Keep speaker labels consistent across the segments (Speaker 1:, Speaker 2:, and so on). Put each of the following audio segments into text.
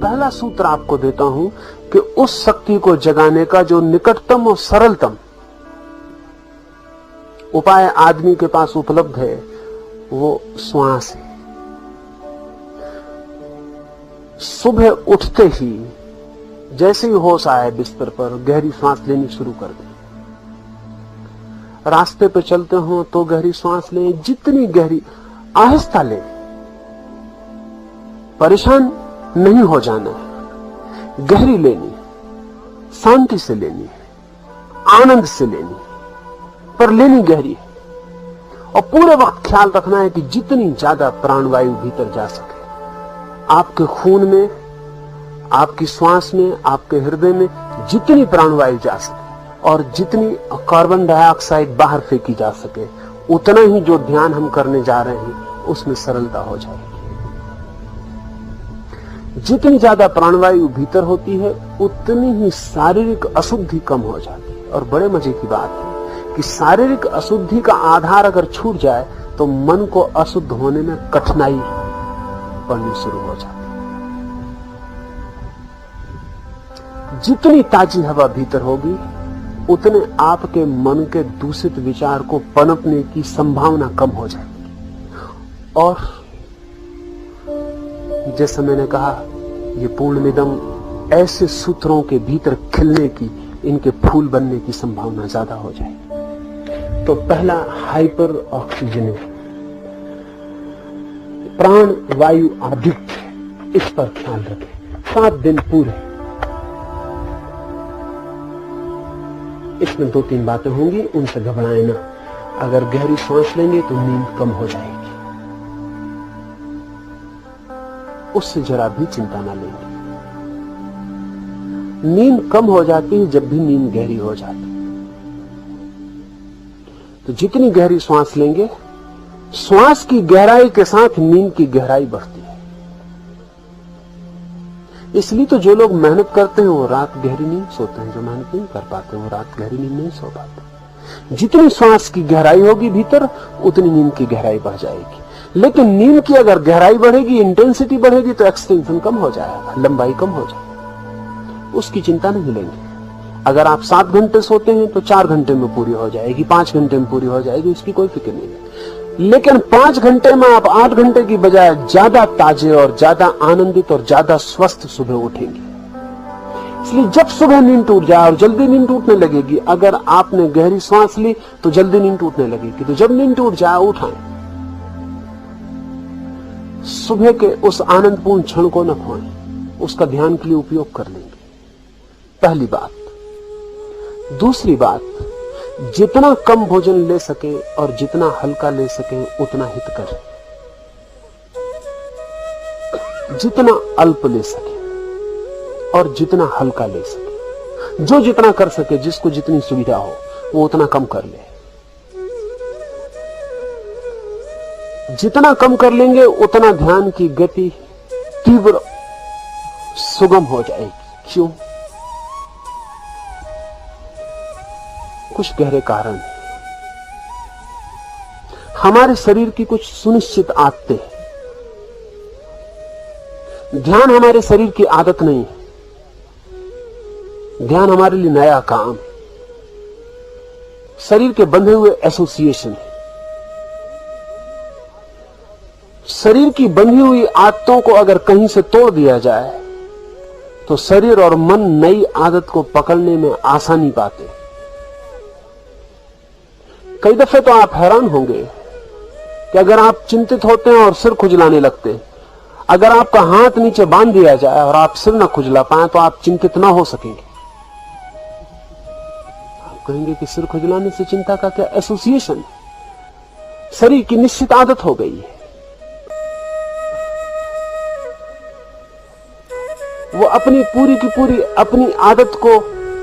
Speaker 1: पहला सूत्र आपको देता हूं कि उस शक्ति को जगाने का जो निकटतम और सरलतम उपाय आदमी के पास उपलब्ध है वो श्वास है। सुबह उठते ही जैसे ही होश आए बिस्तर पर गहरी सांस लेनी शुरू कर दें। रास्ते पे चलते हो तो गहरी सांस लें, जितनी गहरी, आहिस्ता लें। परेशान नहीं हो जाना है, गहरी लेनी, शांति से लेनी है, आनंद से लेनी, पर लेनी गहरी है। और पूरे वक्त ख्याल रखना है कि जितनी ज्यादा प्राणवायु भीतर जा सके, आपके खून में, आपकी श्वास में, आपके हृदय में जितनी प्राणवायु जा सके और जितनी कार्बन डाइऑक्साइड बाहर फेंकी जा सके, उतना ही जो ध्यान हम करने जा रहे हैं उसमें सरलता हो जाएगी। जितनी ज्यादा प्राणवायु भीतर होती है उतनी ही शारीरिक अशुद्धि कम हो जाती है। और बड़े मजे की बात है कि शारीरिक अशुद्धि का आधार अगर छूट जाए तो मन को अशुद्ध होने में कठिनाई पड़नी शुरू हो जाती है। जितनी ताजी हवा भीतर होगी उतने आपके मन के दूषित विचार को पनपने की संभावना कम हो जाएगी। और जैसे मैंने कहा, ये पूर्णमिदम ऐसे सूत्रों के भीतर खिलने की, इनके फूल बनने की संभावना ज्यादा हो जाएगी। तो पहला हाइपर ऑक्सीजन, प्राण वायु आधिक्य, इस पर ख्याल रखें। 7 दिन पूरे इसमें 2-3 बातें होंगी, उनसे घबराएं ना। अगर गहरी सांस लेंगे तो नींद कम हो जाएगी, उससे जरा भी चिंता ना लेंगे। नींद कम हो जाती है जब भी नींद गहरी हो जाती है। तो जितनी गहरी सांस लेंगे, श्वास की गहराई के साथ नींद की गहराई बढ़ती है। इसलिए तो जो लोग मेहनत करते हैं वो रात गहरी नींद सोते हैं, जो मेहनत नहीं कर पाते वो रात गहरी नींद नहीं सो पाते। जितनी श्वास की गहराई होगी भीतर, उतनी नींद की गहराई बढ़ जाएगी। लेकिन नींद की अगर गहराई बढ़ेगी, इंटेंसिटी बढ़ेगी, तो एक्सटेंशन कम हो जाएगा, लंबाई कम हो जाएगी। उसकी चिंता नहीं लेंगे। अगर आप 7 घंटे सोते हैं तो 4 घंटे में पूरी हो जाएगी, 5 घंटे में पूरी हो जाएगी, इसकी कोई फिक्र नहीं है। लेकिन 5 घंटे में आप 8 घंटे की बजाय ज्यादा ताजे और ज्यादा आनंदित और ज्यादा स्वस्थ सुबह उठेंगे। इसलिए जब सुबह नींद टूट जाए और जल्दी नींद टूटने लगेगी, अगर आपने गहरी सांस ली तो जल्दी नींद टूटने लगेगी, तो जब नींद टूट जाए उठाएं। सुबह के उस आनंदपूर्ण क्षण को न खोएं, उसका ध्यान के लिए उपयोग कर लेंगे। पहली बात। दूसरी बात, जितना कम भोजन ले सके और जितना हल्का ले सके उतना हित करें। जितना अल्प ले सके और जितना हल्का ले सके, जो जितना कर सके, जिसको जितनी सुविधा हो वो उतना कम कर ले। जितना कम कर लेंगे उतना ध्यान की गति तीव्र सुगम हो जाएगी। क्यों? कुछ गहरे कारण हैं। हमारे शरीर की कुछ सुनिश्चित आदतें हैं। ध्यान हमारे शरीर की आदत नहीं है, ध्यान हमारे लिए नया काम है। शरीर के बंधे हुए एसोसिएशन है। शरीर की बंधी हुई आदतों को अगर कहीं से तोड़ दिया जाए तो शरीर और मन नई आदत को पकड़ने में आसानी पाते। कई दफे तो आप हैरान होंगे कि अगर आप चिंतित होते हैं और सिर खुजलाने लगते हैं, अगर आपका हाथ नीचे बांध दिया जाए और आप सिर ना खुजला पाए तो आप चिंतित ना हो सकेंगे। आप कहेंगे कि सिर खुजलाने से चिंता का क्या एसोसिएशन? शरीर की निश्चित आदत हो गई है, वो अपनी पूरी की पूरी अपनी आदत को,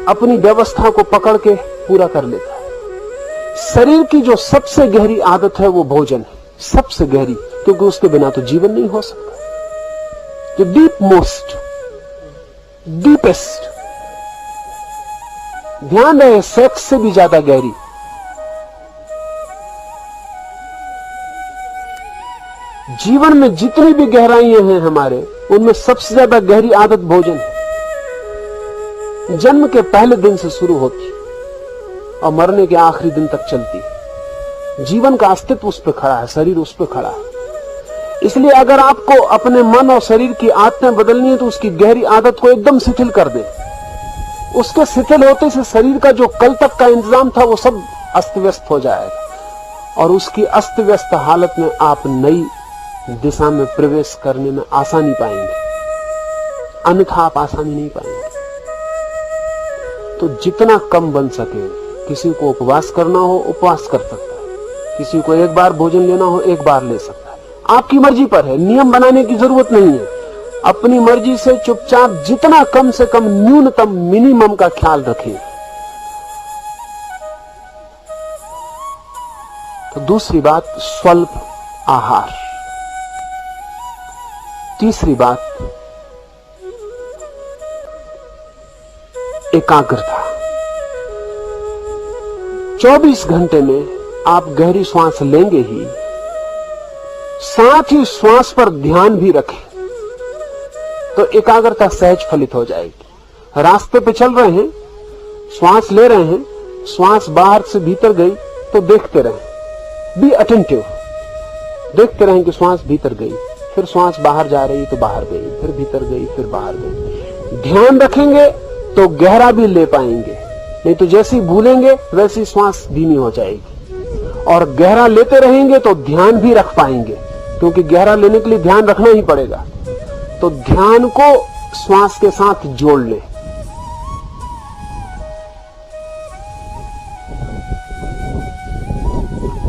Speaker 1: अपनी व्यवस्था को पकड़ के पूरा कर लेता है। शरीर की जो सबसे गहरी आदत है वो भोजन है, सबसे गहरी, क्योंकि उसके बिना तो जीवन नहीं हो सकता। जो डीप मोस्ट, डीपेस्ट, ध्यान रहे, सेक्स से भी ज्यादा गहरी। जीवन में जितनी भी गहराइयां हैं हमारे, उनमें सबसे ज्यादा गहरी आदत भोजन है। जन्म के पहले दिन से शुरू होती और मरने के आखिरी दिन तक चलती है। जीवन का अस्तित्व उस पर खड़ा है, शरीर उस पर खड़ा है। इसलिए अगर आपको अपने मन और शरीर की आदतें बदलनी है तो उसकी गहरी आदत को एकदम शिथिल कर दे। उसके शिथिल होते से शरीर का जो कल तक का इंतजाम था वो सब अस्त व्यस्त हो जाएगा और उसकी अस्त व्यस्त हालत में आप नई दिशा में प्रवेश करने में आसानी पाएंगे, अन्यथा आप आसानी नहीं पाएंगे। तो जितना कम बन सके, किसी को उपवास करना हो उपवास कर सकता है, किसी को एक बार भोजन लेना हो एक बार ले सकता है, आपकी मर्जी पर है। नियम बनाने की जरूरत नहीं है। अपनी मर्जी से चुपचाप जितना कम से कम न्यूनतम मिनिमम का ख्याल रखें। तो दूसरी बात स्वल्प आहार। तीसरी बात एकाग्रता। 24 घंटे में आप गहरी श्वास लेंगे ही, साथ ही श्वास पर ध्यान भी रखें तो एकाग्रता सहज फलित हो जाएगी। रास्ते पे चल रहे हैं, श्वास ले रहे हैं, श्वास बाहर से भीतर गई तो देखते रहें, बी अटेंटिव, देखते रहें कि श्वास भीतर गई, फिर श्वास बाहर जा रही तो बाहर गई, फिर भीतर गई, फिर बाहर गई। ध्यान रखेंगे तो गहरा भी ले पाएंगे, नहीं तो जैसी भूलेंगे वैसी श्वास धीमी हो जाएगी। और गहरा लेते रहेंगे तो ध्यान भी रख पाएंगे, क्योंकि गहरा लेने के लिए ध्यान रखना ही पड़ेगा। तो ध्यान को श्वास के साथ जोड़ लें।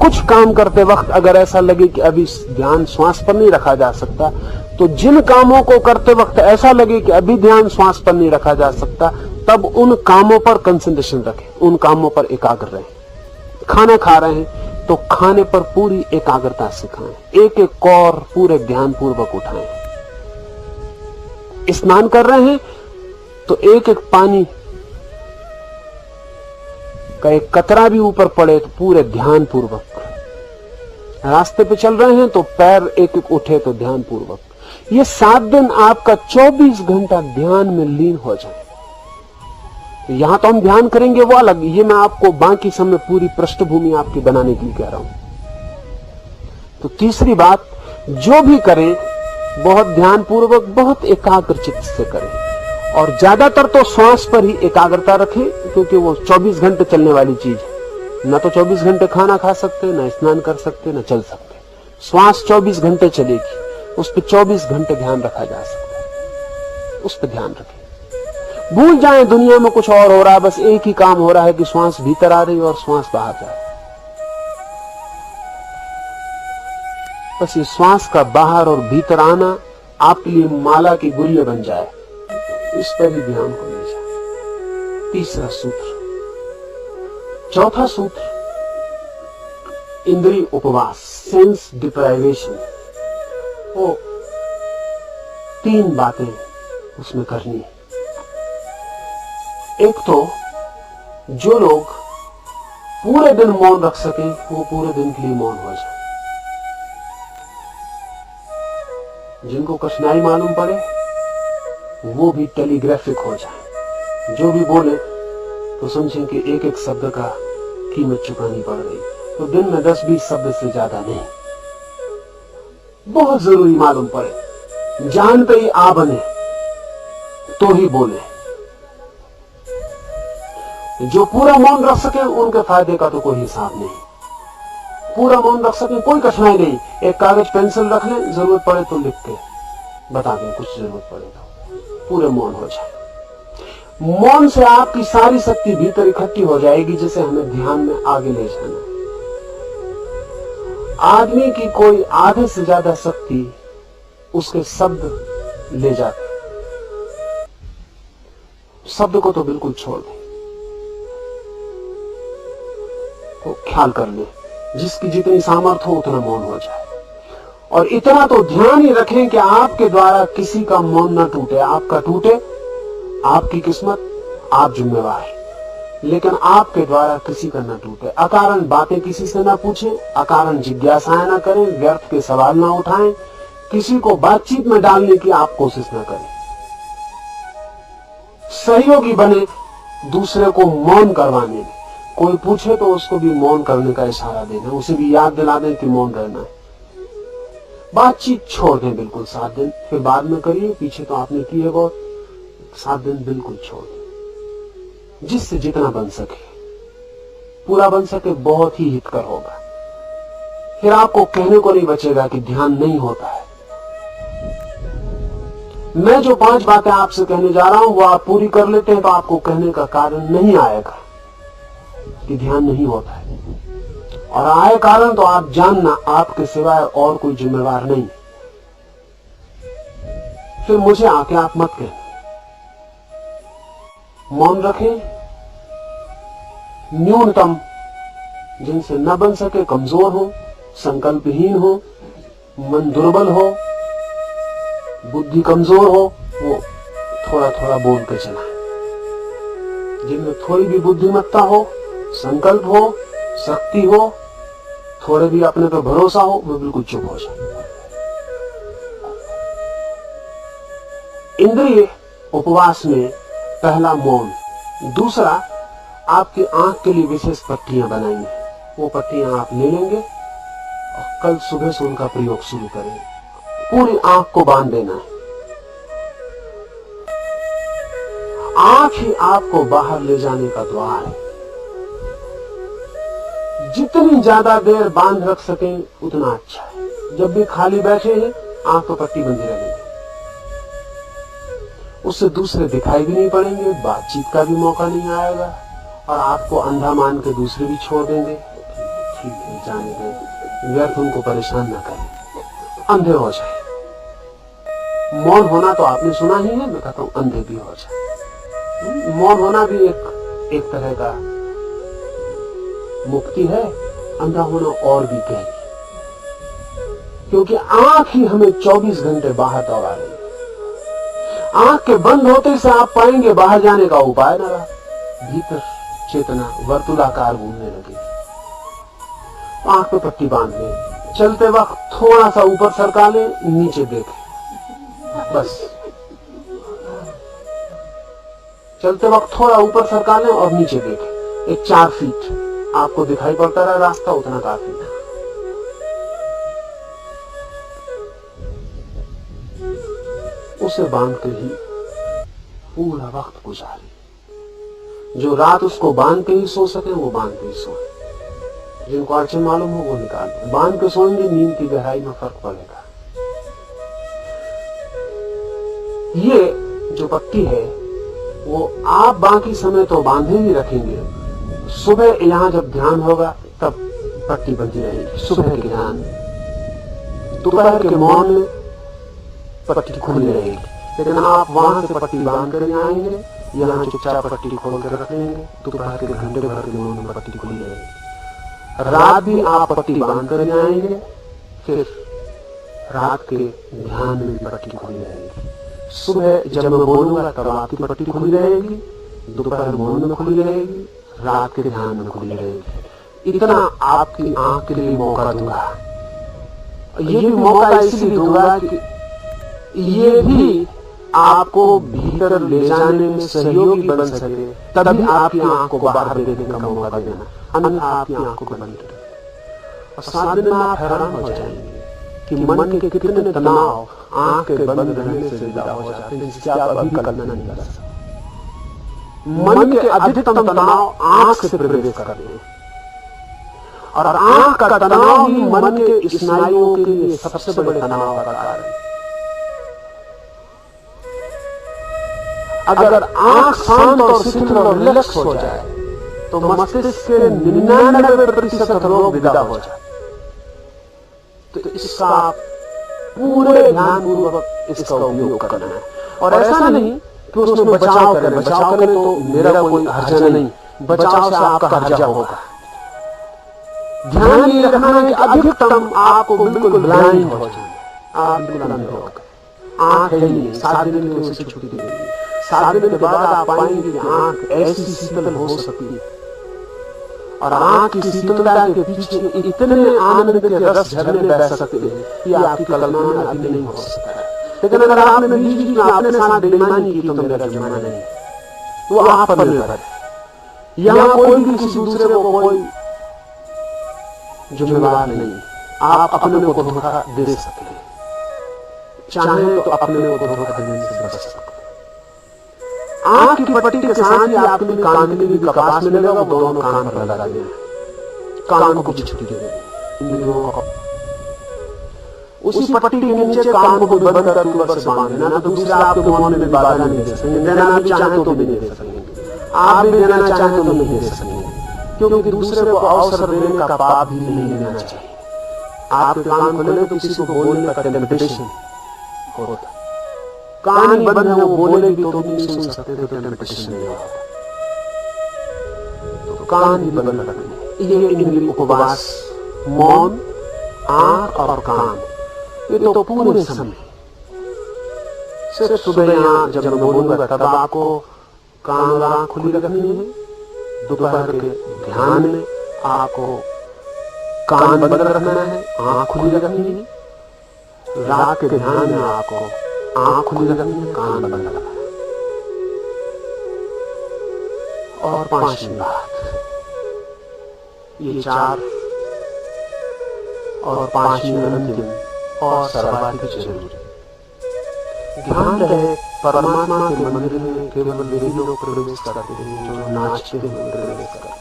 Speaker 1: कुछ काम करते वक्त अगर ऐसा लगे कि अभी ध्यान श्वास पर नहीं रखा जा सकता, तो जिन कामों को करते वक्त ऐसा लगे कि अभी ध्यान श्वास पर नहीं रखा जा सकता, तब उन कामों पर कंसंट्रेशन रखें, उन कामों पर एकाग्र रहें। खाना खा रहे हैं तो खाने पर पूरी एकाग्रता से खाएं, एक एक कौर पूरे ध्यान पूर्वक उठाएं। स्नान कर रहे हैं तो एक एक पानी का एक कतरा भी ऊपर पड़े तो पूरे ध्यान पूर्वक। रास्ते पे चल रहे हैं तो पैर एक एक उठे तो ध्यान पूर्वक। ये 7 दिन आपका 24 घंटा ध्यान में लीन हो जाए। यहां तो हम ध्यान करेंगे वो अलग, ये मैं आपको बाकी समय पूरी पृष्ठभूमि आपकी बनाने के लिए कह रहा हूं। तो तीसरी बात, जो भी करें बहुत ध्यान पूर्वक, बहुत एकाग्र चित्त से करें और ज्यादातर तो श्वास पर ही एकाग्रता रखें, क्योंकि वो 24 घंटे चलने वाली चीज है। न तो 24 घंटे खाना खा सकते, न स्नान कर सकते, न चल सकते। श्वास 24 घंटे चलेगी, उस पर 24 घंटे ध्यान रखा जा सकता है। उस पर ध्यान रखें। भूल जाएं दुनिया में कुछ और हो रहा है, बस एक ही काम हो रहा है कि श्वास भीतर आ रही है और श्वास बाहर जा रही है। बस ये श्वास का बाहर और भीतर आना आपके लिए माला की गुल्ले बन जाए, इस पर भी ध्यान को ले जाए। तीसरा सूत्र। चौथा सूत्र, इंद्रिय उपवास, सेंस डिप्राइवेशन। वो 3 बातें उसमें करनी है। एक तो जो लोग पूरे दिन मौन रख सके वो पूरे दिन के लिए मौन हो जाए। जिनको कठिनाई मालूम पड़े वो भी टेलीग्राफिक हो जाए। जो भी बोले तो समझें कि एक एक शब्द का कीमत चुकानी पड़ रही, तो दिन में 10-20 शब्द से ज्यादा नहीं। बहुत जरूरी मालूम पड़े, जान पे ही आ बने तो ही बोले। जो पूरा मौन रख सके उनके फायदे का तो कोई हिसाब नहीं। पूरा मौन रख सके, कोई कठिनाई नहीं। एक कागज पेंसिल रख लें, जरूरत पड़े तो लिख के बता दें, कुछ जरूरत पड़े तो पूरे मौन हो जाए। मौन से आपकी सारी शक्ति भीतर इकट्ठी हो जाएगी, जिसे हमें ध्यान में आगे ले जाना। आदमी की कोई आधे से ज्यादा शक्ति उसके शब्द ले जाते। शब्द को तो बिल्कुल छोड़ दें, तो ख्याल कर ले, जिसकी जितनी सामर्थ्य हो उतना मौन हो जाए। और इतना तो ध्यान ही रखें कि आपके द्वारा किसी का मौन न टूटे। आपका टूटे आपकी किस्मत, आप जिम्मेवार, लेकिन आपके द्वारा किसी का न टूटे। अकारण बातें किसी से न पूछें, अकारण जिज्ञासाएं न करें, व्यर्थ के सवाल न उठाएं, किसी को बातचीत में डालने की आप कोशिश न करें। सहयोगी बने दूसरे को मौन करवाने में। कोई पूछे तो उसको भी मौन करने का इशारा देना, उसे भी याद दिला दें कि मौन रहना है। बातचीत छोड़ दें बिल्कुल 7 दिन, फिर बाद में करिए। पीछे तो आपने की है बहुत, 7 दिन बिल्कुल छोड़ दें। जिससे जितना बन सके, पूरा बन सके, बहुत ही हितकर होगा। फिर आपको कहने को नहीं बचेगा कि ध्यान नहीं होता है। मैं जो 5 बातें आपसे कहने जा रहा हूं वो आप पूरी कर लेते हैं तो आपको कहने का कारण नहीं आएगा कि ध्यान नहीं होता है। और आए कारण तो आप जानना आपके सिवाय और कोई जिम्मेवार नहीं। फिर मुझे आके आप मत कहना। मौन रखें। न्यूनतम जिनसे न बन सके, कमजोर हो, संकल्पहीन हो, मन दुर्बल हो, बुद्धि कमजोर हो, वो थोड़ा थोड़ा बोल के चलाएं। जिनमें थोड़ी भी बुद्धिमत्ता हो, संकल्प हो, शक्ति हो, थोड़े भी अपने पर भरोसा हो, वो बिल्कुल चुप हो जाए। इंद्रिय उपवास में पहला मौन। दूसरा, आपकी आंख के लिए विशेष पट्टियां बनाई हैं। वो पट्टियां आप ले लेंगे और कल सुबह से उनका प्रयोग शुरू करें। पूरी आंख को बांध देना है। आंख ही आपको बाहर ले जाने का द्वार है। जितनी ज्यादा देर बांध रख सकें उतना अच्छा है। जब भी खाली बैठे हैं, आंख तो पट्टी बंधी रहेगी। उससे दूसरे दिखाई भी नहीं पड़ेंगे, बातचीत का भी मौका नहीं आएगा और आपको अंधा मान के दूसरे भी छोड़ देंगे। ठीक है, जाने दें, व्यर्थ उनको परेशान न करें, अंधे हो जाए। मौन होना तो आपने सुना ही है, मैं कहता हूं अंधे भी हो जाए। मौन होना भी एक तरह का मुक्ति है। अंधा होना और भी गहरी, क्योंकि आंख ही हमें 24 घंटे बाहर दौड़ा रही है। आंख के बंद होते से आप पाएंगे बाहर जाने का उपाय न रहा। भीतर चेतना वर्तुलाकार घूमने लगी। आंख पे पट्टी बांध लें। चलते वक्त थोड़ा सा ऊपर सरका लें, नीचे देखें, बस। चलते वक्त थोड़ा ऊपर सरका लें और नीचे देखें। एक 4 फीट आपको दिखाई पड़ता रहा रास्ता, उतना काफी था। उसे बांध के ही पूरा वक्त गुजारे। जो रात उसको बांध के ही सो सके वो बांध के ही सोए। जिनको अड़चन मालूम हो वो निकाल दो। बांध के सोएंगे, नींद की गहराई में फर्क पड़ेगा। ये जो पट्टी है वो आप बाकी समय तो बांधे ही रखेंगे। सुबह यहां जब ध्यान होगा तब पट्टी बंधी रहेगी। सुबह के ध्यान, दोपहर के मौन में पट्टी खुली रहेगी। लेकिन आप वहां से पट्टी बांध कर आएंगे, यहाँ चुपचाप पट्टी खोल कर रख लेंगे। दोपहर के घंटे भर के मौन में पट्टी खुली रहेगी। रात भी आप पट्टी बांध कर आएंगे, फिर रात के ध्यान में भी पट्टी खुली रहेगी। सुबह जब मैं बोलूंगा तब आपकी पट्टी खुली रहेगी, दोपहर मौन में खुली रहेगी, रात के ध्यान में खुली रहेगी। इतना आपकी आंख के लिए मौका दूंगा। ये भी मौका इसलिए दूंगा कि ये भी आपको भीतर ले जाने में सहयोगी बन सके, तभी आपकी आंख को बाहर देखने का मौका देना। अन्यथा आपकी आंख को बंद करें और 7 दिन में आप हैरान हो जाएंगे कि मन के कितने तनाव आंख के बंद रहने से विदा हो जाते हैं, जिसकी आप अभी कल्पना नहीं कर सकते। मन के अधिकतम तनाव आंख से प्रवेश करते हैं और आंख का तनाव ही मन के स्नायुओं के लिए सबसे बड़े तनाव का कारण है। अगर आंख शांत और शिथिल और रिलैक्स हो जाए तो मस्तिष्क के 99% रोग विदा हो जाए। तो इसका आप पूरे ध्यानपूर्वक इसका उपयोग करना है। और ऐसा नहीं कि उसमें बचाव करें। बचाव करें तो मेरा कोई हर्जा नहीं, बचाव से आपका हर्जा होगा। ध्यान ये रखना है कि अधिकतम आपको बिल्कुल ब्लाइंड हो जाए, आप बिल्कुल अंधे हो गए। आंख है नहीं, 7 दिन के लिए उसे छुट्टी देंगे। 7 दिन के बाद आप पाएंगे कि आंख ऐसी शीतल हो सकती है और आंख की शीतलता के पीछे इतने आनंद के रस झरने बह सकते हैं कि आपकी कल्पना में अभी नहीं हो सकता है। लेकिन अगर आपने बीच में अपने साथ बेईमानी की तो मेरा जमाना नहीं, वो आप पर निर्भर है। यहाँ कोई भी किसी दूसरे को कोई जिम्मेदार नहीं। आप अपने को धोखा दे सकते हैं, चाहे तो अपने को धोखा देने से बच सकते हैं। आंख की पट्टी के साथ ही आपके लिए कान के लिए कपास मिलेगा, वो दोनों कान पर लगा देना, कान को भी छुट्टी दे देना। उसी पट्टी के नीचे कान को बंद कर ऊपर से बांध देना, तो दूसरा आपके बोलने में बाधा नहीं दे सकेंगे। देना भी चाहे तो भी नहीं दे सकेंगे, आप भी देना चाहे तो नहीं दे सकेंगे, क्योंकि दूसरे को अवसर देने का पाप भी नहीं लेना चाहिए। आपके कान खोले तो किसी को बोलने का टेम्पटेशन होता, कान ही बंद है, वो बोले भी तो भी नहीं सुन सकते, तो टेम्पटेशन नहीं होता। तो कान ही बंद रखने, ये इनके उपवास, मौन, आंख और कान, ये तो पूरे समय। सिर्फ सुबह यहाँ जब मैं बोलूंगा तब आपको कान और आंख खुली रखनी है। दोपहर के ध्यान में आपको कान बंद रखना है, आंख खुली रखनी है। रात के ध्यान में आपको आंख खुली रखनी है, कान बंद रखना है। और 5वीं बात, ये 4 और 5वीं अंतिम और सर्वाधिक जरूरी, ध्यान रहे परमात्मा के मंदिर में केवल वही लोग प्रवेश करते हैं जो नाचते हुए प्रवेश करते,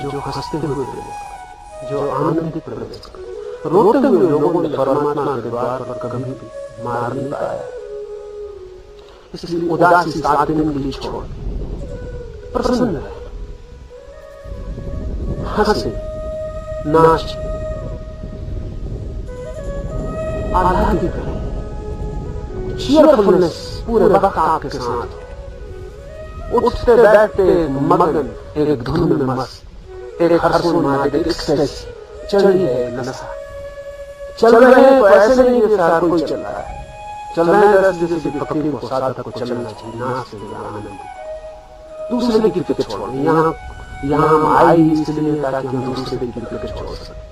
Speaker 1: जो हंसते हुए प्रवेश करते, जो आनंदित प्रवेश करते। रोते हुए लोगों ने परमात्मा के द्वार पर कभी भी मार नहीं पाया। इसलिए उदासी 7 दिन के लिए छोड़, प्रसन्न रहे, हंसे, नाच, आह्लादित करें, चीयरफुलनेस पूरे वक्त आपके साथ, उठते बैठते मगन, एक धुन में मस्त, एक हर्षोन्माद, एक एक्सटेज, चढ़ी है नशा। चल रहे हैं तो ऐसे नहीं कि साथ कोई चल रहा है, चल रहे हैं जैसे फकीर को साधक को चलना चाहिए, नाचते हुए आनंद। दूसरे की फिक्र छोड़, यहाँ हम आए इसलिए ताकि हम दूसरे की फिक्र छोड़ सकें।